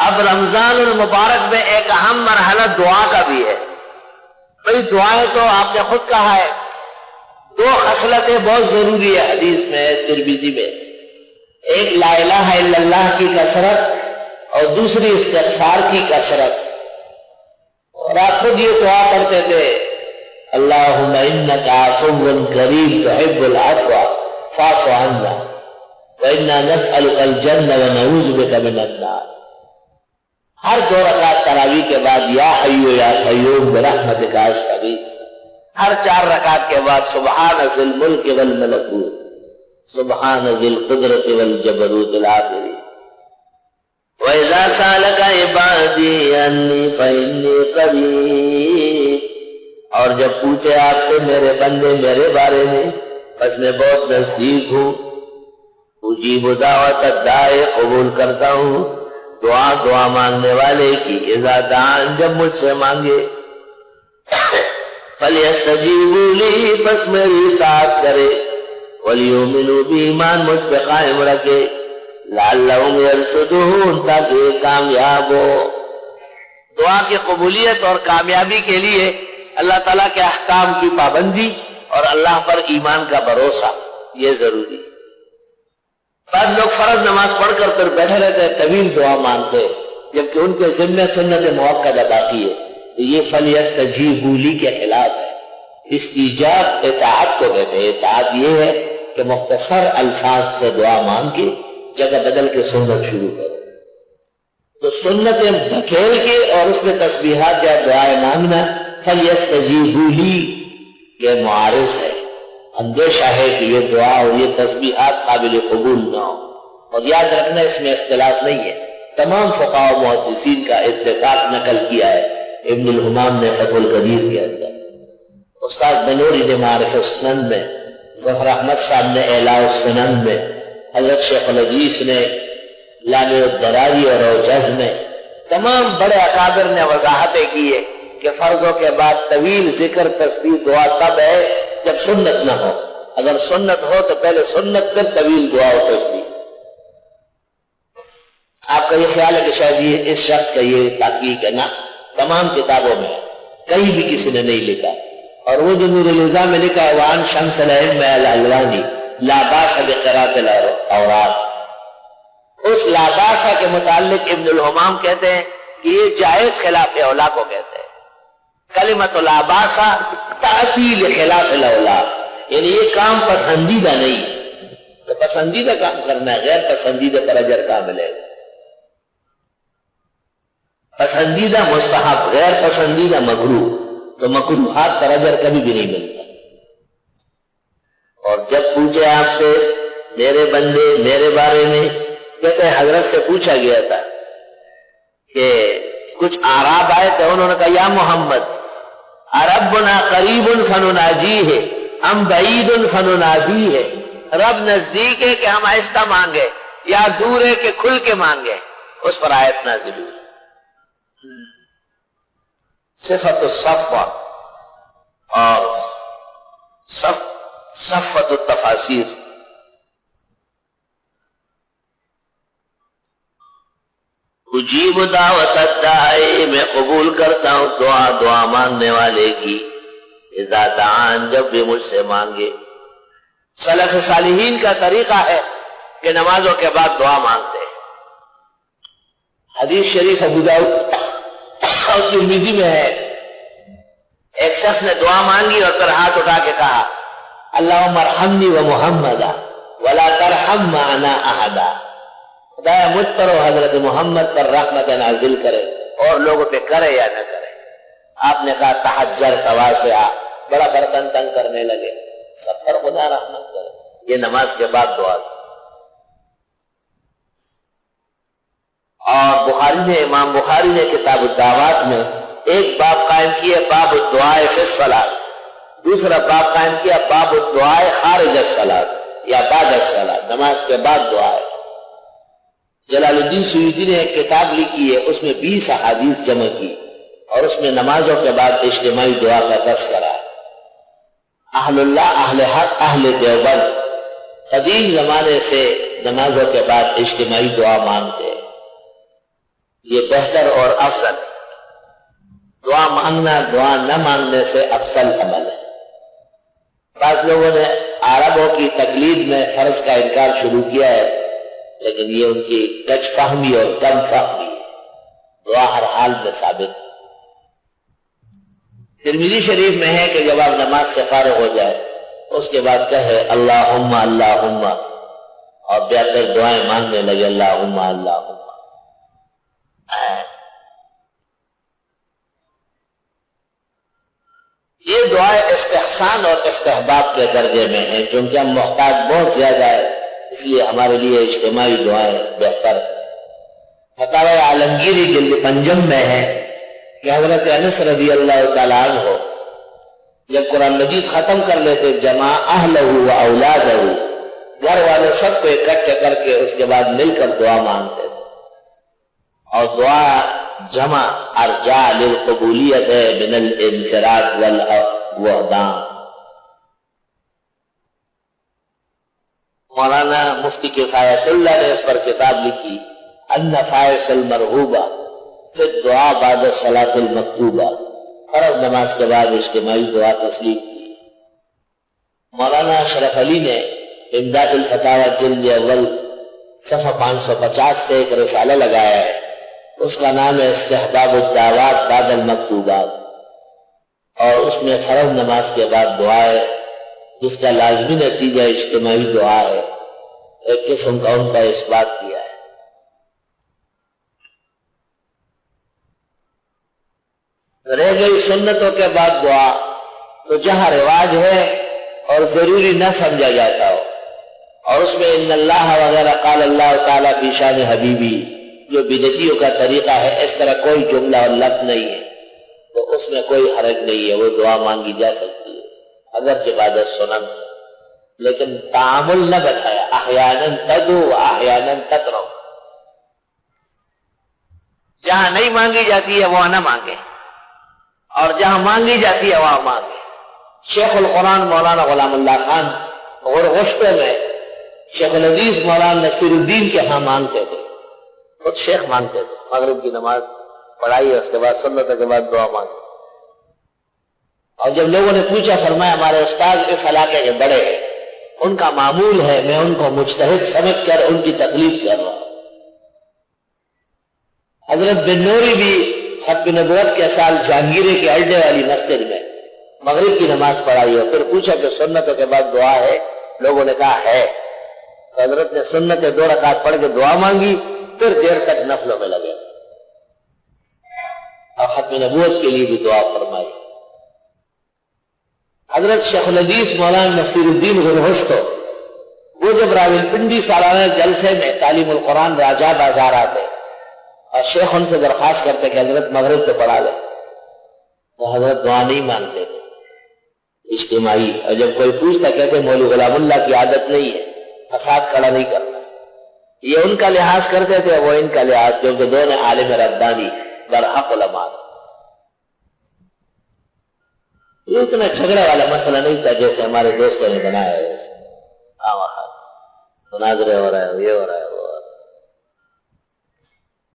اب رمضان المبارک میں ایک اہم مرحلہ دعا کا بھی ہے. بھئی دعائیں تو آپ نے خود کہا ہے دو خصلتیں بہت ضروری ہے حدیث میں ترمذی میں. ایک لا الہ الا اللہ کی کثرت اور دوسری استغفار کی کثرت. اور آپ خود یہ دعا کرتے تھے اللہم انک عفو کریم تحب العفو فاعف عنا وَإِنَّا نَسْأَلُكَ الْجَنَّةَ وَنَعُوذُ بِكَ مِنَ النَّارِ. ہر 2 رکعت تراویح کے بعد یا حی یا قیوم برحمتک استغیث. ہر 4 رکعت کے بعد سبحان ذی الملک والملکوت سبحان ذی القدرت والجبروت الآخری. وَإِذَا سَأَلَكَ عِبَادِي عَنِّي فَإِنِّي قَرِيبٌ. اور جب پوچھے آپ سے میرے بندے میرے بارے میں بس میں بہت نزدیک ہوں. اجیب دعوت الداعی قبول کرتا ہوں دعا مانگنے والے کی اذا دعان جب مجھ سے مانگے. فَلْيَسْتَجِيبُوا لِي بس میری اطاعت کرے وَلْيُؤْمِنُوا بِي ایمان مجھ پہ قائم رکھے لَعَلَّهُمْ يَرْشُدُونَ تاکہ کامیاب ہو. دعا کی قبولیت اور کامیابی کے لیے اللہ تعالیٰ کے احکام کی پابندی اور اللہ پر ایمان کا بھروسہ یہ ضروری ہے. بعض لوگ فرض نماز پڑھ کر پھر بیٹھے رہتے ہیں طویل دعا مانگتے جبکہ ان کے ذمہ سنت موقع باقی ہے. یہ فَلْيَسْتَجِيبُوا لِي کے خلاف ہے. استجاب اطاعت کو کہتے ہیں. اطاعت یہ ہے کہ مختصر الفاظ سے دعا مانگ کے جگہ بدل کے سنت شروع کرو. تو سنتیں دھکیل کے اور اس میں تسبیحات یا دعائیں مانگنا فَلْيَسْتَجِيبُوا لِي یہ معارض ہے. اندیشہ ہے کہ یہ دعا اور یہ تسبیحات قابل قبول نہ ہو. اور یاد رکھنا اس میں اختلاف نہیں ہے. تمام فقہاء و محدثین کا اتفاق نقل کیا ہے. ابن الحمام نے فتح القدیر کے اندر، استاد بنوری نے معارف السنن میں، ظفر احمد صاحب نے اعلاء السنن میں، حضرت شیخ الحدیث نے لامع الدراری اور اوجز میں، تمام بڑے اکابر نے وضاحتیں کی ہے کہ فرضوں کے بعد طویل ذکر تسبیح دعا تب ہے جب سنت نہ ہو. اگر سنت ہو تو پہلے سنت پھر طویل دعا و تسبیح. آپ کا یہ خیال ہے کہ شاید یہ اس شخص کا یہ تحقیق ہے نا تمام کتابوں میں کہیں بھی کسی نے نہیں لکھا. اور وہ جو نور الہدیٰ میں لکھا ہے وعن شمس الائمہ الحلوانی لا باس بقراءۃ الاوراق، اس لا باس کے متعلق ابن الحمام کہتے ہیں کہ یہ جائز خلاف اولا کو کہتے ہیں. کلمۃ لا باس تعطیل خلاف الاولا، یعنی یہ کام پسندیدہ نہیں. تو پسندیدہ کام کرنا ہے، غیر پسندیدہ پر اجر کہاں ملے گا؟ پسندیدہ مستحب، غیر پسندیدہ مکروہ، تو مکروہات پر اجر کبھی بھی نہیں ملتا. اور جب پوچھے آپ سے میرے بندے میرے بارے میں، کہتے ہیں حضرت سے پوچھا گیا تھا کہ کچھ اعراب آئے تھے، انہوں نے کہا یا محمد ربنا قریب فنناجیہ ام بعید فننادیہ، رب نزدیک ہے کہ ہم آہستہ مانگے یا دور ہے کہ کھل کے مانگے. اس پر آیت نازل ہوئی صفت الصفوہ اور صفت التفاسیر. اجیب دعوت الداعی میں قبول کرتا ہوں دعا مانگنے والے کی اذا دعان جب بھی مجھ سے مانگے. سلف صالحین کا طریقہ ہے کہ نمازوں کے بعد دعا مانگتے ہیں. حدیث شریف ابو داؤد اور ترمذی میں ہے، ایک شخص نے دعا مانگی اور پھر ہاتھ اٹھا کے کہا اللہم ارحمنی و محمدا ولا ترحم معنا احدا، خدایا مجھ پر و حضرت محمد پر رحمت نازل کرے اور لوگوں پہ کرے یا نہ کرے. آپ نے کہا تحجر تواسعا، بڑا برتن تنگ کرنے لگے، سب پر خدا رحمت کرے. یہ نماز کے بعد دعا. اور بخاری نے، امام بخاری نے کتاب الدعوات میں ایک باب قائم کیا باب الدعاء فی الصلاۃ، دوسرا باب قائم کیا باب الدعاء خارج الصلاۃ یا بعد الصلاۃ، نماز کے بعد دعا ہے. جلال الدین سیوطی نے ایک کتاب لکھی ہے، اس میں 20 احادیث جمع کی اور اس میں نمازوں کے بعد اجتماعی دعا کا تذکرہ ہے. اہل اللہ، اہل حق، اہل دیوبند قدیم زمانے سے نمازوں کے بعد اجتماعی دعا مانگتے ہیں. یہ بہتر اور افضل، دعا مانگنا دعا نہ مانگنے سے افضل عمل ہے۔ بعض لوگوں نے عربوں کی تقلید میں فرض کا انکار شروع کیا ہے، لیکن یہ ان کی کچ فہمی اور کم فہمی ہے، دعا ہر حال میں ثابت ہے۔ ترمذی شریف میں ہے کہ جب آپ نماز سے فارغ ہو جائے اس کے بعد کہے اللہم اللہم، اور بہتر دعائیں مانگنے لگے اللہم اللہم۔ یہ دعائیں استحسان اور استحباب کے درجے میں ہیں، چونکہ ہم محتاج بہت زیادہ ہے، اس لیے ہمارے لیے اجتماعی دعائیں بہتر ہیں۔ فتاوی عالمگیری جلد 5 میں ہے کہ حضرت انس رضی اللہ تعالیٰ عنہ جب قرآن مجید ختم کر لیتے جمع اہلہ و اولادہ، گھر والے سب کو اکٹھے کر کے اس کے بعد مل کر دعا مانگتے تھے، اور دعا جمع ارجع للقبولیت من الانفراد والوحدان۔ مولانا مفتی کفایت اللہ نے اس پر کتاب لکھی النفائس المرغوبہ فی الدعاء بعد الصلاۃ المکتوبہ، فرض نماز کے بعد اجتماعی دعا تصلیح کی۔ مولانا اشرف علی نے امداد الفتاوی جلد اول صفحہ 550 سے ایک رسالہ لگایا ہے، اس کا نام ہے استحباب الدعوات بعد المکتوبات، اور اس میں فرض نماز کے بعد دعائیں جس کا لازمی نتیجہ اجتماعی دعا ہے، ایک قسم کا ان کا اس بات کیا ہے۔ رہ گئی سنتوں کے بعد دعا، تو جہاں رواج ہے اور ضروری نہ سمجھا جاتا ہو، اور اس میں ان اللہ وغیرہ قال اللہ تعالیٰ فی شان حبیبی جو بدعتیوں کا طریقہ ہے، اس طرح کوئی جملہ اور لفظ نہیں ہے، تو اس میں کوئی حرج نہیں ہے، وہ دعا مانگی جا سکتی ہے اگرچہ بعد سنن، لیکن تعامل نہ بتایا، احیاناً تدعو احیاناً تکرہ، جہاں نہیں مانگی جاتی ہے وہاں نہ مانگے، اور جہاں مانگی جاتی ہے وہاں مانگے۔ شیخ القرآن مولانا غلام اللہ خان غرغشتوں میں شیخ الحدیث مولانا نصیر الدین کے ہاں مانگتے تھے، خود شیخ مانگتے تھے، مغرب کی نماز پڑھائی اس کے بعد سنت کے بعد دعا مانگی، اور جب لوگوں نے پوچھا فرمایا ہمارے استاد اس علاقے کے بڑے ہیں، ان کا معمول ہے، میں ان کو مجتہد سمجھ کر ان کی تکلیف کر رہا ہوں۔ حضرت بن نوری بھی ختم نبوت کے سال جہانگیرے کے اڈے والی مسجد میں مغرب کی نماز پڑھائی ہے، پھر پوچھا کہ سنتوں کے بعد دعا ہے، لوگوں نے کہا ہے، تو حضرت نے سنت 2 رکعت پڑھ کے دعا مانگی، پھر دیر تک نفلوں میں لگے اور ختم نبوت کے لیے بھی دعا فرمائی۔ حضرت شیخ الحدیث مولانا نصیر الدین غرغشتو وہ جب راولپنڈی سالانہ جلسے میں تعلیم القرآن راجہ بازار آتے اور شیخ ان سے درخواست کرتے کہ حضرت مغرب سے پڑھا لے، تو حضرت دعا نہیں مانگتے تھے اجتماعی، اور جب کوئی پوچھتا کہتے مولوی غلام اللہ کی عادت نہیں ہے فساد کھڑا نہیں کرنا، یہ ان کا لحاظ کرتے تھے، وہ ان کا لحاظ، کیونکہ دونوں عالم ربانی برحق علماء۔ یہ اتنا جھگڑے والا مسئلہ نہیں تھا جیسے ہمارے دوستوں نے بنایا ہے، مناظرے ہو رہا ہے، یہ ہو رہا ہے۔